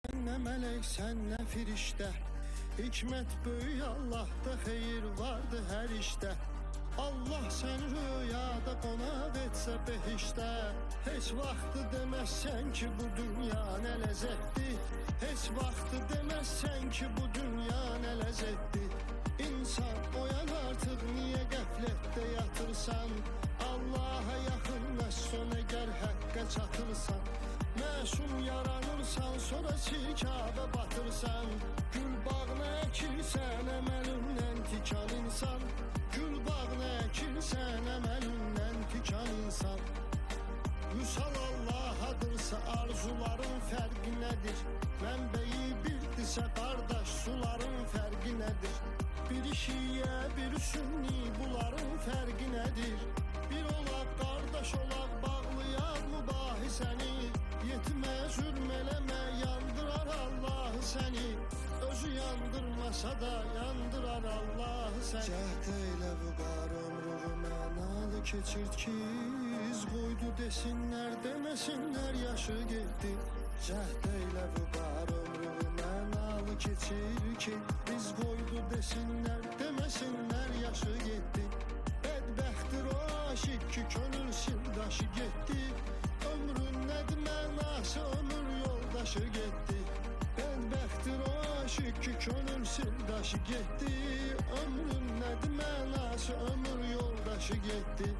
Nə mələk, sən nə firiştə, hikmət böyük Allah'ta, xeyir vardı hər işdə. Allah səni rüyada qonaq etsə behişdə, heç vaxtı deməzsən ki bu dünya nə ləzzətdir, heç vaxtı deməzsən ki bu dünya nə ləzzətdir. İnsan oyan artıq, niyə qəflətdə yatırsan, Allah'a yaxınlaş son əgər həqqə çatırsan. Məsum yaranırsan, sonra çirkabə batırsan, gül bağına əkirsən, əməlindən tikan insan, gül bağına əkirsən, əməlindən tikan insan. Vüsal Allah'adırsa arzuların fərqi nədir, mənbəyi birdirsə qardaş suların fərqi nədir, bir şiyə bir sünni bunların fərqi nədir, bir olaq qardaş olaq bağlayaq mübahisəni, yetmə zülm eləmə yandırar Allah səni, özü yandırmasa da yandırar Allah səni. Cəhd eylə vüqar ömrüğü mənalı keçirt ki, iz qoydu desinlər deməsinlər yaşı getdi. Cəhd eylə vüqar ömrüğü mənalı keçir ki, iz qoydu desinlər deməsinlər yaşı getdi. Bədbəxtdir o aşıq ki könül sildaşı getdi, ömrün nədir mənası ömür yoldaşı getdi. Bədbəxtdir o aşıq ki könül sildaşı getdi, ömrün nədir mənası ömür yoldaşı getdi.